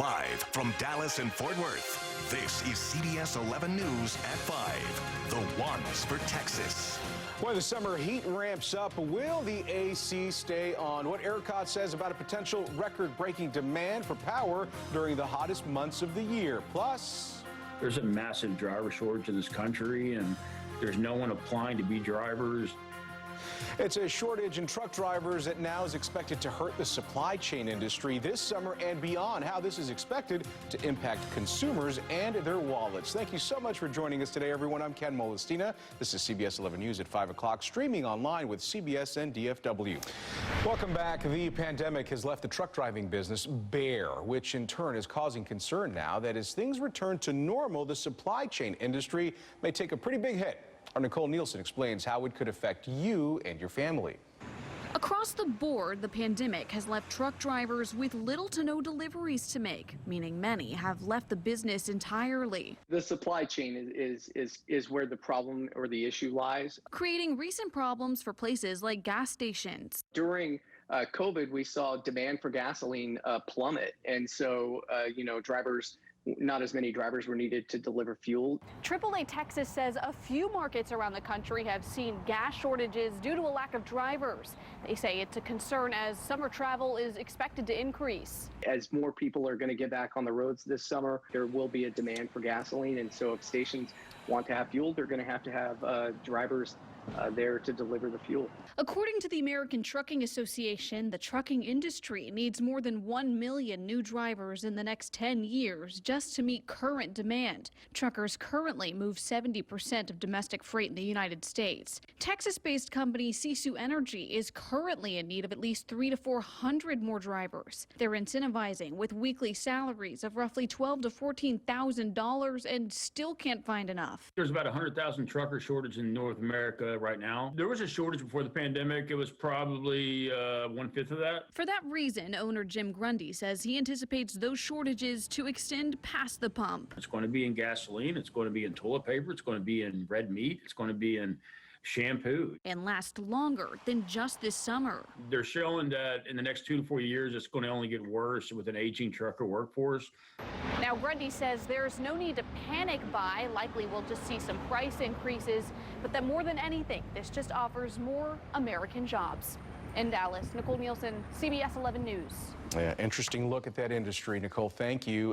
Live from Dallas and Fort Worth, this is CBS 11 News at 5. The ones for Texas. When the summer heat ramps up, will the AC stay on? What ERCOT says about a potential record-breaking demand for power during the hottest months of the year. Plus, there's a massive driver shortage in this country, and there's no one applying to be drivers. It's a shortage in truck drivers that now is expected to hurt the supply chain industry this summer and beyond. How this is expected to impact consumers and their wallets. Thank you so much for joining us today, everyone. I'm Ken Molestina. This is CBS 11 News at 5 o'clock, streaming online with CBS and DFW. Welcome back. The pandemic has left the truck driving business bare, which in turn is causing concern now that as things return to normal, the supply chain industry may take a pretty big hit. Our Nicole Nielsen explains how it could affect you and your family. Across the board, the pandemic has left truck drivers with little to no deliveries to make, meaning many have left the business entirely. The supply chain is where the problem or the issue lies, creating recent problems for places like gas stations. During COVID, we saw demand for gasoline plummet, and so not as many drivers were needed to deliver fuel. AAA Texas says a few markets around the country have seen gas shortages due to a lack of drivers. They say it's a concern as summer travel is expected to increase. As more people are going to get back on the roads this summer, there will be a demand for gasoline, and so if stations want to have fuel, they're going to have drivers there to deliver the fuel. According to the American Trucking Association, the trucking industry needs more than 1 million new drivers in the next 10 years just to meet current demand. Truckers currently move 70% of domestic freight in the United States. Texas-based company Sisu Energy is currently in need of at least 300 to 400 more drivers. They're incentivizing with weekly salaries of roughly $12,000 to $14,000 and still can't find enough. There's about 100,000 trucker shortage in North America right now. There was a shortage before the pandemic. It was probably 1/5 of that. For that reason, owner Jim Grundy says he anticipates those shortages to extend past the pump. It's going to be in gasoline. It's going to be in toilet paper. It's going to be in red meat. It's going to be in shampoo. And last longer than just this summer. They're showing that in the next 2 to 4 years, it's going to only get worse with an aging trucker workforce. Now, Grundy says there's no need to panic buy. Likely we'll just see some price increases, but that more than anything, this just offers more American jobs. In Dallas, Nicole Nielsen, CBS 11 News. Yeah, interesting look at that industry, Nicole. Thank you.